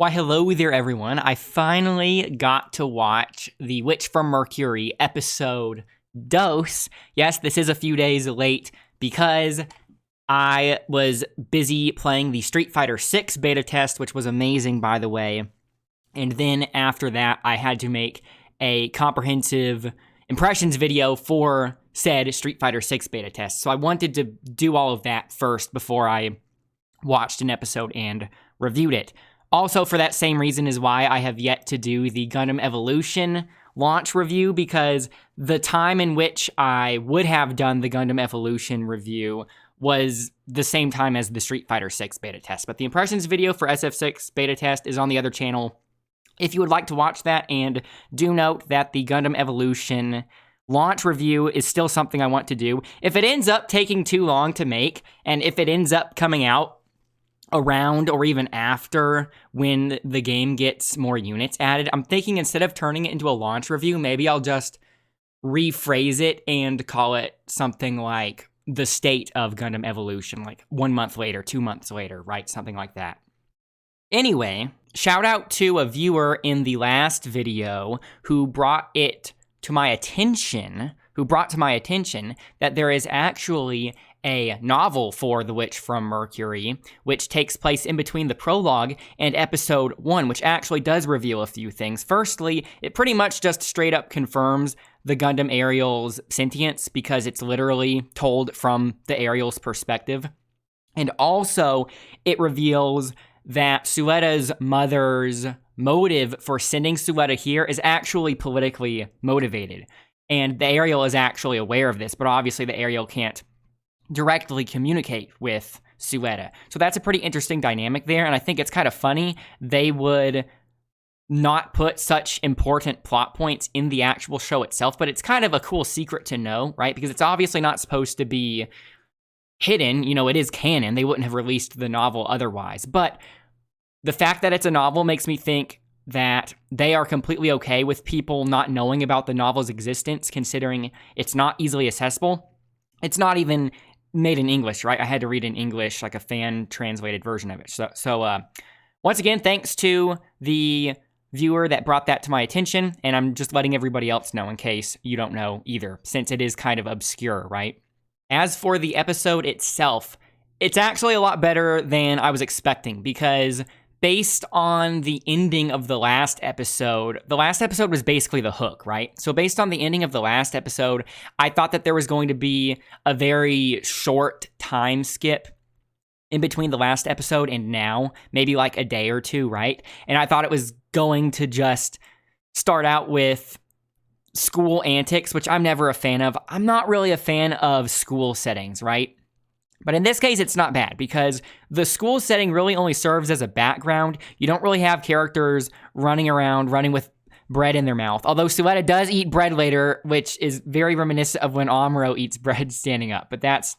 Why, hello there, everyone. I finally got to watch The Witch from Mercury episode Dose. Yes, this is a few days late because I was busy playing the Street Fighter 6 beta test, which was amazing, by the way. And then after that, I had to make a comprehensive impressions video for said Street Fighter 6 beta test. So I wanted to do all of that first before I watched an episode and reviewed it. Also, for that same reason is why I have yet to do the Gundam Evolution launch review, because the time in which I would have done the Gundam Evolution review was the same time as the Street Fighter 6 beta test. But the impressions video for SF6 beta test is on the other channel if you would like to watch that. And do note that the Gundam Evolution launch review is still something I want to do. If it ends up taking too long to make, and if it ends up coming out around or even after when the game gets more units added, I'm thinking instead of turning it into a launch review, maybe I'll just rephrase it and call it something like the state of Gundam Evolution, like 1 month later, 2 months later, right? Something like that. Anyway, shout out to a viewer in the last video who brought to my attention that there is actually a novel for The Witch from Mercury, which takes place in between the prologue and episode 1, which actually does reveal a few things. Firstly, it pretty much just straight up confirms the Gundam Ariel's sentience, because it's literally told from the Ariel's perspective. And also, it reveals that Sueta's mother's motive for sending Sueta here is actually politically motivated. And the Ariel is actually aware of this, but obviously the Ariel can't directly communicate with Sueta. So that's a pretty interesting dynamic there, and I think it's kind of funny they would not put such important plot points in the actual show itself, but it's kind of a cool secret to know, right? Because it's obviously not supposed to be hidden, it is canon. They wouldn't have released the novel otherwise. But the fact that it's a novel makes me think that they are completely okay with people not knowing about the novel's existence, considering it's not easily accessible. It's not even made in English, right? I had to read in English, like a fan-translated version of it. So once again, thanks to the viewer that brought that to my attention, and I'm just letting everybody else know in case you don't know either, since it is kind of obscure, right? As for the episode itself, it's actually a lot better than I was expecting, because based on the ending of the last episode was basically the hook, right? So based on the ending of the last episode, I thought that there was going to be a very short time skip in between the last episode and now, maybe like a day or two, right? And I thought it was going to just start out with school antics, which I'm never a fan of. I'm not really a fan of school settings, right? But in this case, it's not bad, because the school setting really only serves as a background. You don't really have characters running with bread in their mouth. Although Sueta does eat bread later, which is very reminiscent of when Amuro eats bread standing up. But that's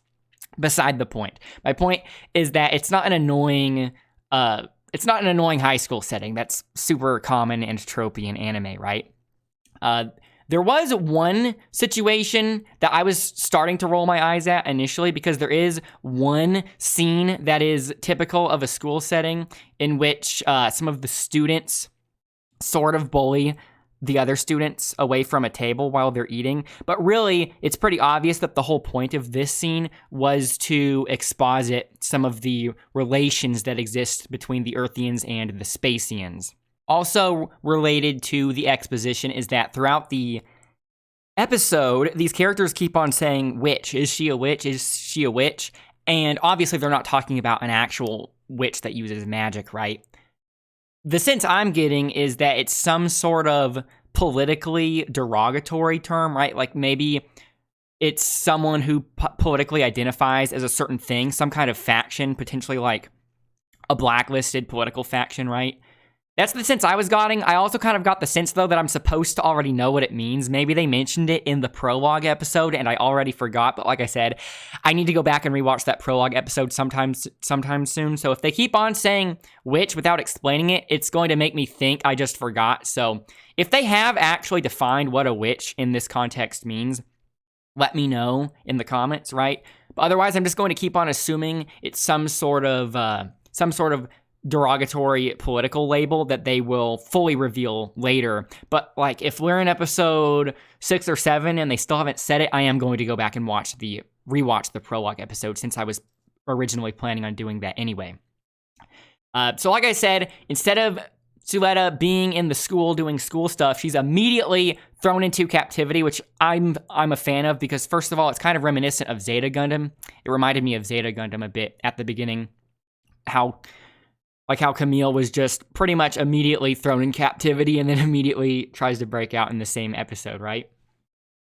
beside the point. My point is that it's not an annoying high school setting that's super common and tropey in anime, right? There was one situation that I was starting to roll my eyes at initially, because there is one scene that is typical of a school setting in which some of the students sort of bully the other students away from a table while they're eating. But really, it's pretty obvious that the whole point of this scene was to exposit some of the relations that exist between the Earthians and the Spacians. Also related to the exposition is that throughout the episode, these characters keep on saying, witch. Is she a witch? Is she a witch? And obviously they're not talking about an actual witch that uses magic, right? The sense I'm getting is that it's some sort of politically derogatory term, right? Like maybe it's someone who politically identifies as a certain thing, some kind of faction, potentially like a blacklisted political faction, right? That's the sense I was getting. I also kind of got the sense, though, that I'm supposed to already know what it means. Maybe they mentioned it in the prologue episode, and I already forgot. But like I said, I need to go back and rewatch that prologue episode sometime soon. So if they keep on saying witch without explaining it, it's going to make me think I just forgot. So if they have actually defined what a witch in this context means, let me know in the comments, right? But otherwise, I'm just going to keep on assuming it's some sort of derogatory political label that they will fully reveal later. But like, if we're in episode 6 or 7 and they still haven't said it, I am going to go back and rewatch the prologue episode, since I was originally planning on doing that anyway. So like I said, instead of Suletta being in the school doing school stuff, she's immediately thrown into captivity, which I'm a fan of, because first of all, it's kind of reminiscent of Zeta Gundam. It reminded me of Zeta Gundam a bit at the beginning, how Camille was just pretty much immediately thrown in captivity and then immediately tries to break out in the same episode, right?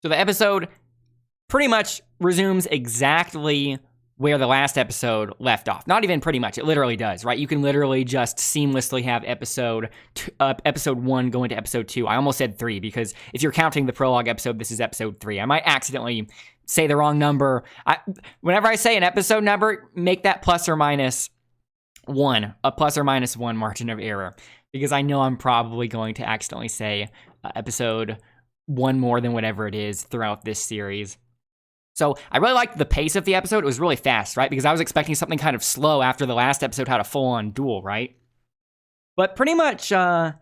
So the episode pretty much resumes exactly where the last episode left off. Not even pretty much, it literally does, right? You can literally just seamlessly have episode 1 go into episode 2. I almost said 3, because if you're counting the prologue episode, this is episode 3. I might accidentally say the wrong number. Whenever I say an episode number, make that plus or minus 1, a plus or minus 1 margin of error, because I know I'm probably going to accidentally say episode 1 more than whatever it is throughout this series. So I really liked the pace of the episode. It was really fast, right? Because I was expecting something kind of slow after the last episode had a full-on duel, right? But pretty much the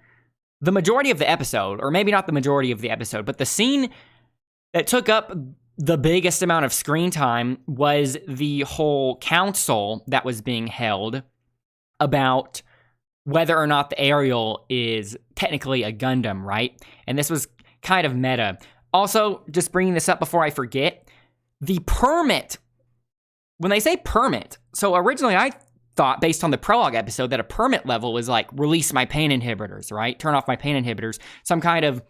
majority of the episode, or maybe not the majority of the episode, but the scene that took up the biggest amount of screen time was the whole council that was being held about whether or not the Ariel is technically a Gundam, right? And this was kind of meta. Also, just bringing this up before I forget, the permit, when they say permit, so originally I thought, based on the prologue episode, that a permit level was like, release my pain inhibitors, right? Turn off my pain inhibitors. Some kind of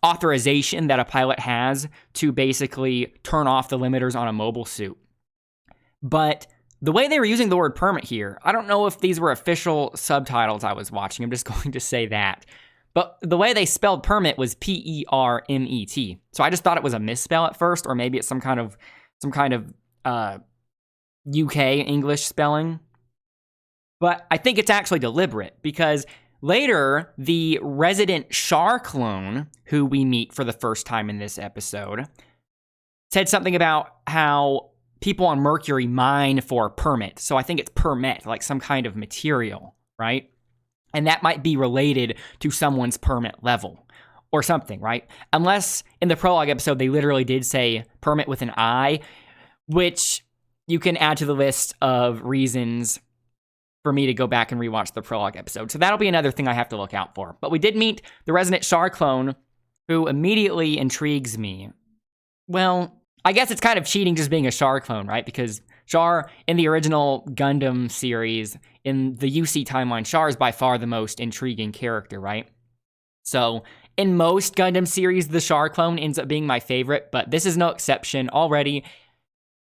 authorization that a pilot has to basically turn off the limiters on a mobile suit. But the way they were using the word permit here, I don't know if these were official subtitles I was watching. I'm just going to say that. But the way they spelled permit was P-E-R-M-E-T. So I just thought it was a misspell at first, or maybe it's some kind of UK English spelling. But I think it's actually deliberate, because later, the resident Char clone, who we meet for the first time in this episode, said something about how people on Mercury mine for permit. So I think it's permit, like some kind of material, right? And that might be related to someone's permit level or something, right? Unless in the prologue episode, they literally did say permit with an I, which you can add to the list of reasons for me to go back and rewatch the prologue episode. So that'll be another thing I have to look out for. But we did meet the resident Char clone, who immediately intrigues me. Well, I guess it's kind of cheating just being a Char clone, right? Because Char, in the original Gundam series, in the UC timeline, Char is by far the most intriguing character, right? So, in most Gundam series, the Char clone ends up being my favorite, but this is no exception. Already,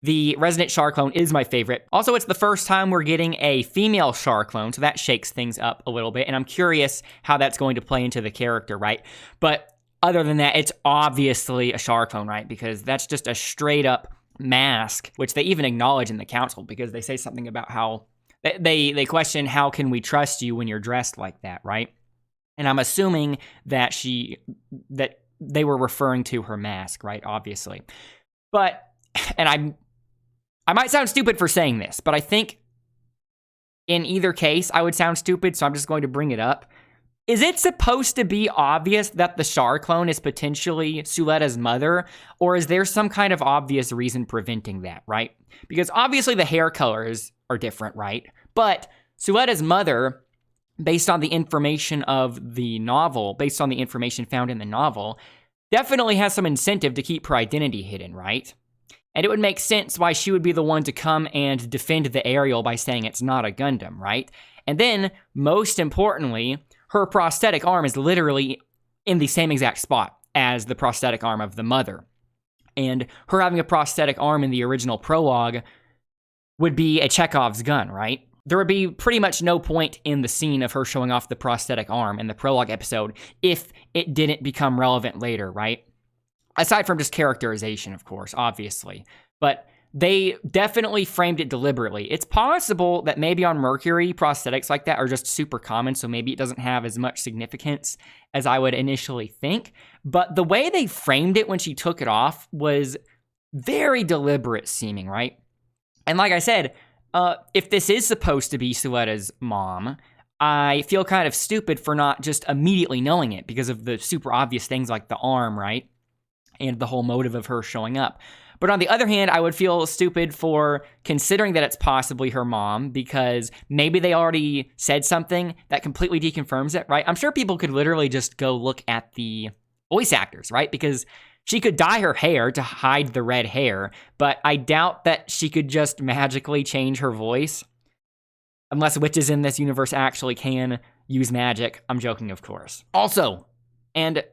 the resident Char clone is my favorite. Also, it's the first time we're getting a female Char clone, so that shakes things up a little bit, and I'm curious how that's going to play into the character, right? But other than that, it's obviously a Char clone, right? Because that's just a straight up mask, which they even acknowledge in the council, because they say something about how they question, how can we trust you when you're dressed like that, right? And I'm assuming that they were referring to her mask, right? Obviously. But, and I might sound stupid for saying this, but I think in either case, I would sound stupid, so I'm just going to bring it up. Is it supposed to be obvious that the Char clone is potentially Suletta's mother, or is there some kind of obvious reason preventing that, right? Because obviously the hair colors are different, right? But Suletta's mother, based on the information of the novel, based on the information found in the novel, definitely has some incentive to keep her identity hidden, right? And it would make sense why she would be the one to come and defend the Ariel by saying it's not a Gundam, right? And then, most importantly, her prosthetic arm is literally in the same exact spot as the prosthetic arm of the mother. And her having a prosthetic arm in the original prologue would be a Chekhov's gun, right? There would be pretty much no point in the scene of her showing off the prosthetic arm in the prologue episode if it didn't become relevant later, right? Aside from just characterization, of course, obviously. But they definitely framed it deliberately. It's possible that maybe on Mercury, prosthetics like that are just super common, so maybe it doesn't have as much significance as I would initially think. But the way they framed it when she took it off was very deliberate seeming, right? And like I said, if this is supposed to be Suetta's mom, I feel kind of stupid for not just immediately knowing it because of the super obvious things like the arm, right? And the whole motive of her showing up. But on the other hand, I would feel stupid for considering that it's possibly her mom because maybe they already said something that completely deconfirms it, right? I'm sure people could literally just go look at the voice actors, right? Because she could dye her hair to hide the red hair, but I doubt that she could just magically change her voice. Unless witches in this universe actually can use magic. I'm joking, of course. Also, and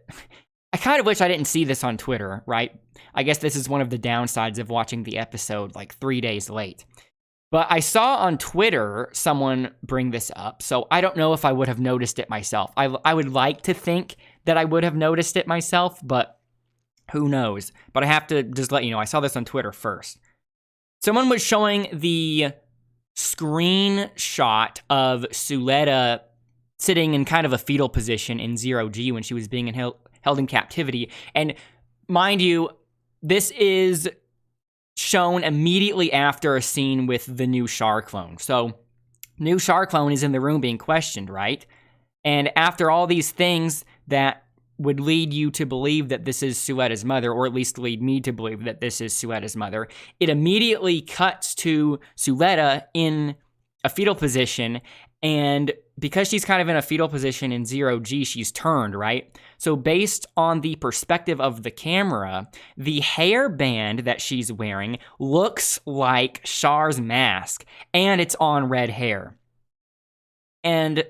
I kind of wish I didn't see this on Twitter, right? I guess this is one of the downsides of watching the episode like 3 days late. But I saw on Twitter someone bring this up, so I don't know if I would have noticed it myself. I would like to think that I would have noticed it myself, but who knows? But I have to just let you know, I saw this on Twitter first. Someone was showing the screenshot of Suletta sitting in kind of a fetal position in 0G when she was being held in captivity. And mind you, this is shown immediately after a scene with the new Char clone. So, new Char clone is in the room being questioned, right? And after all these things that would lead you to believe that this is Suetta's mother, or at least lead me to believe that this is Suetta's mother, it immediately cuts to Suletta in a fetal position, and because she's kind of in a fetal position in 0G, she's turned, right? So based on the perspective of the camera, the hairband that she's wearing looks like Char's mask, and it's on red hair. And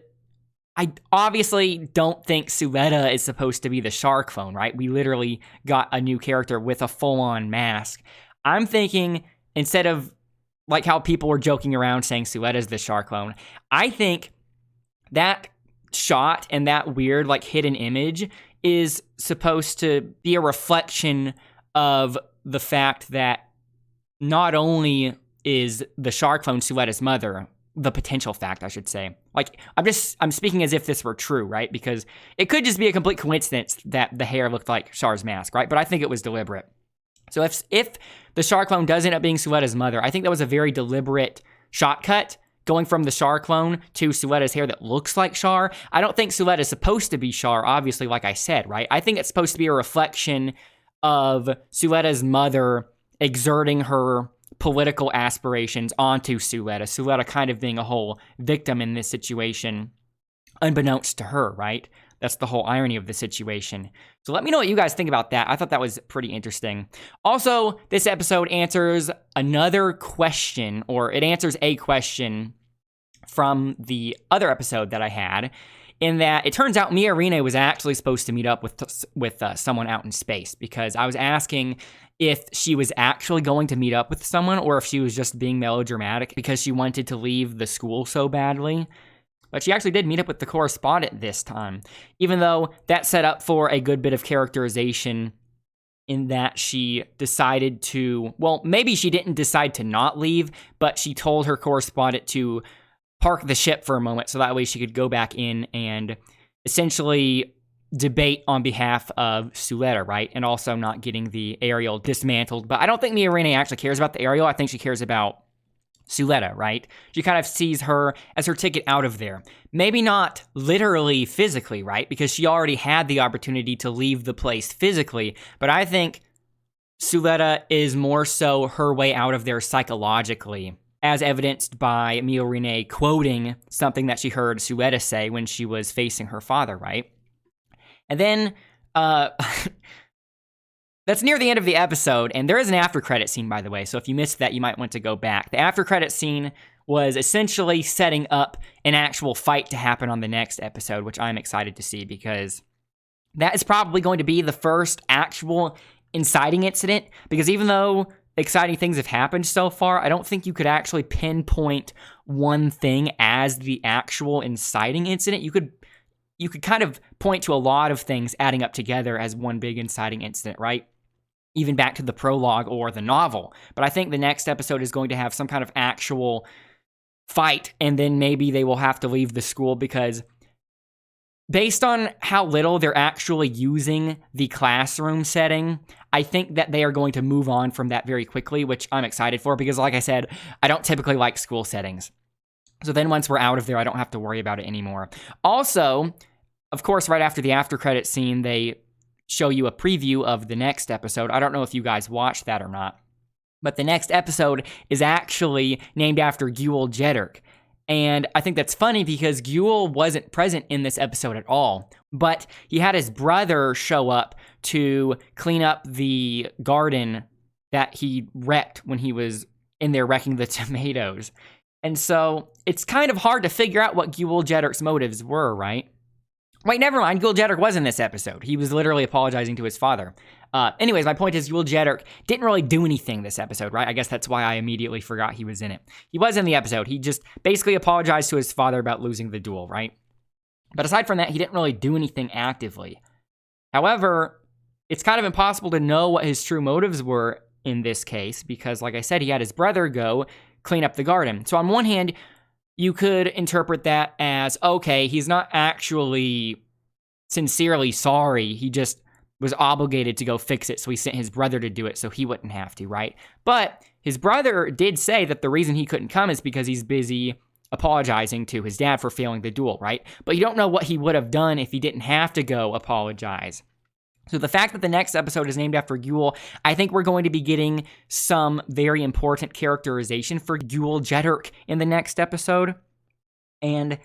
I obviously don't think Suletta is supposed to be the Char clone, right? We literally got a new character with a full-on mask. I'm thinking, instead of like how people were joking around saying Suetta's the Char clone, I think that shot and that weird like hidden image is supposed to be a reflection of the fact that not only is the Char clone Suetta's mother, the potential fact, I should say. Like, I'm speaking as if this were true, right? Because it could just be a complete coincidence that the hair looked like Char's mask, right? But I think it was deliberate. So if the Char clone does end up being Suetta's mother, I think that was a very deliberate shot cut, going from the Char clone to Suetta's hair that looks like Char. I don't think Suletta is supposed to be Char, obviously, like I said, right? I think it's supposed to be a reflection of Suetta's mother exerting her political aspirations onto Suletta. Suletta kind of being a whole victim in this situation, unbeknownst to her, right? That's the whole irony of the situation. So let me know what you guys think about that. I thought that was pretty interesting. Also, this episode answers another question, or it answers a question from the other episode that I had, in that it turns out Miorine was actually supposed to meet up with someone out in space, because I was asking if she was actually going to meet up with someone or if she was just being melodramatic because she wanted to leave the school so badly. But she actually did meet up with the correspondent this time, even though that set up for a good bit of characterization in that she decided to, well, maybe she didn't decide to not leave, but she told her correspondent to park the ship for a moment so that way she could go back in and essentially debate on behalf of Suletta, right? And also not getting the aerial dismantled. But I don't think Miorine actually cares about the aerial. I think she cares about Suletta, right? She kind of sees her as her ticket out of there. Maybe not literally physically, right? Because she already had the opportunity to leave the place physically. But I think Suletta is more so her way out of there psychologically, as evidenced by Miorine quoting something that she heard Suletta say when she was facing her father, right? And then, that's near the end of the episode, and there is an after-credit scene, by the way, so if you missed that, you might want to go back. The after-credit scene was essentially setting up an actual fight to happen on the next episode, which I'm excited to see, because that is probably going to be the first actual inciting incident, because even though exciting things have happened so far, I don't think you could actually pinpoint one thing as the actual inciting incident. You could kind of point to a lot of things adding up together as one big inciting incident, right? Even back to the prologue or the novel. But I think the next episode is going to have some kind of actual fight, and then maybe they will have to leave the school, because based on how little they're actually using the classroom setting, I think that they are going to move on from that very quickly, which I'm excited for because, like I said, I don't typically like school settings. So then once we're out of there, I don't have to worry about it anymore. Also, of course, right after the after credit scene, they show you a preview of the next episode. I don't know if you guys watched that or not, but the next episode is actually named after Guel Jeddirk. And I think that's funny because Guel wasn't present in this episode at all, but he had his brother show up to clean up the garden that he wrecked when he was in there wrecking the tomatoes. And so it's kind of hard to figure out what Guel Jeddirk's motives were, right? Wait, never mind. Guel Jeddirk was in this episode. He was literally apologizing to his father. Anyways, my point is Guel Jeddirk didn't really do anything this episode, right? I guess that's why I immediately forgot he was in it. He was in the episode. He just basically apologized to his father about losing the duel, right? But aside from that, he didn't really do anything actively. However, it's kind of impossible to know what his true motives were in this case because, like I said, he had his brother go clean up the garden. So on one hand, you could interpret that as, okay, he's not actually sincerely sorry. He just was obligated to go fix it, so he sent his brother to do it so he wouldn't have to, right? But his brother did say that the reason he couldn't come is because he's busy apologizing to his dad for failing the duel, right? But you don't know what he would have done if he didn't have to go apologize. So the fact that the next episode is named after Guel, I think we're going to be getting some very important characterization for Guel Jeddirk in the next episode. And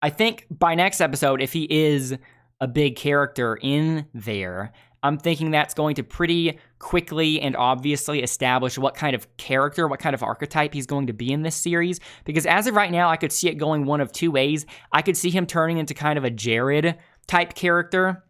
I think by next episode, if he is a big character in there, I'm thinking that's going to pretty quickly and obviously establish what kind of character, what kind of archetype he's going to be in this series. Because as of right now, I could see it going one of two ways. I could see him turning into kind of a Jared type character,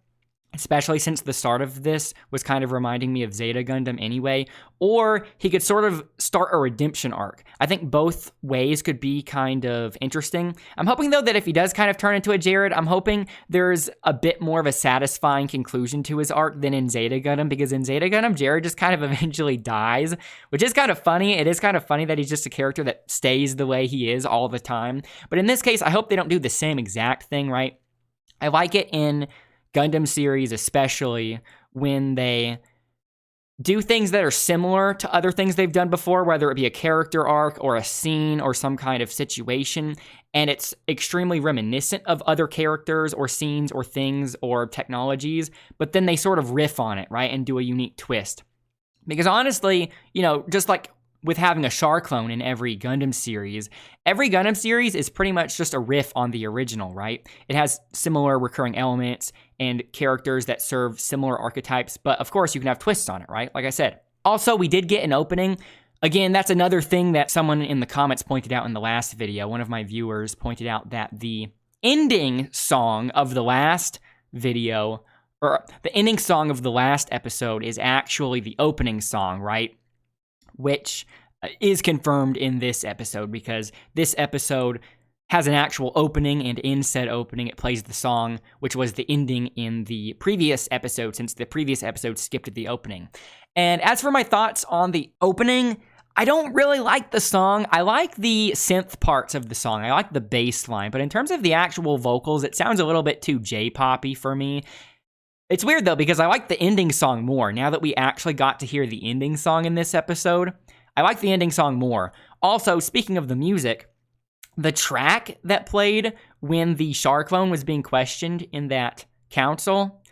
especially since the start of this was kind of reminding me of Zeta Gundam anyway, or he could sort of start a redemption arc. I think both ways could be kind of interesting. I'm hoping, though, that if he does kind of turn into a Jared, I'm hoping there's a bit more of a satisfying conclusion to his arc than in Zeta Gundam, because in Zeta Gundam, Jared just kind of eventually dies, which is kind of funny. It is kind of funny that he's just a character that stays the way he is all the time. But in this case, I hope they don't do the same exact thing, right? I like it in Gundam series, especially when they do things that are similar to other things they've done before, whether it be a character arc or a scene or some kind of situation, and it's extremely reminiscent of other characters or scenes or things or technologies, but then they sort of riff on it, right, and do a unique twist. Because honestly, you know, just like with having a Char clone in every Gundam series is pretty much just a riff on the original, right? It has similar recurring elements and characters that serve similar archetypes, but of course you can have twists on it, right? Like I said. Also, we did get an opening. Again, that's another thing that someone in the comments pointed out in the last video. One of my viewers pointed out that the ending song of the last video, or the ending song of the last episode, is actually the opening song, right? Which is confirmed in this episode, because this episode has an actual opening, and in said opening it plays the song, which was the ending in the previous episode, since the previous episode skipped the opening. And as for my thoughts on the opening, I don't really like the song. I like the synth parts of the song. I like the bass line, but in terms of the actual vocals, it sounds a little bit too J-poppy for me. It's weird, though, because I like the ending song more. Now that we actually got to hear the ending song in this episode, I like the ending song more. Also, speaking of the music, the track that played when the Char clone was being questioned in that council,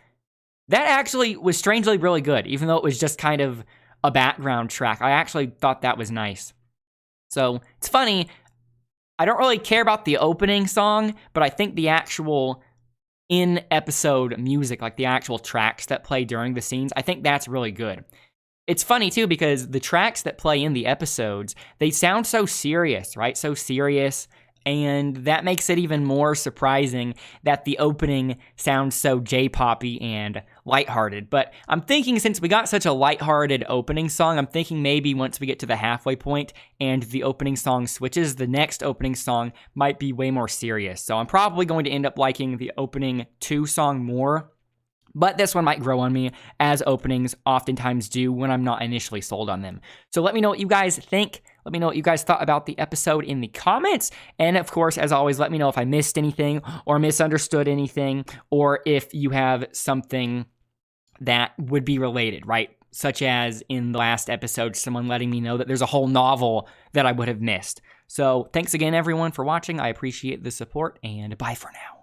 that actually was strangely really good, even though it was just kind of a background track. I actually thought that was nice. So, it's funny. I don't really care about the opening song, but I think the actual in-episode music, like the actual tracks that play during the scenes, I think that's really good. It's funny, too, because the tracks that play in the episodes, they sound so serious, right? So serious, and that makes it even more surprising that the opening sounds so J-poppy and lighthearted. But I'm thinking, since we got such a lighthearted opening song, I'm thinking maybe once we get to the halfway point and the opening song switches, the next opening song might be way more serious. So I'm probably going to end up liking the opening 2 song more. But this one might grow on me, as openings oftentimes do when I'm not initially sold on them. So let me know what you guys think. Let me know what you guys thought about the episode in the comments. And of course, as always, let me know if I missed anything or misunderstood anything, or if you have something that would be related, right? such as in the last episode, someone letting me know that there's a whole novel that I would have missed. So thanks again, everyone, for watching. I appreciate the support, and bye for now.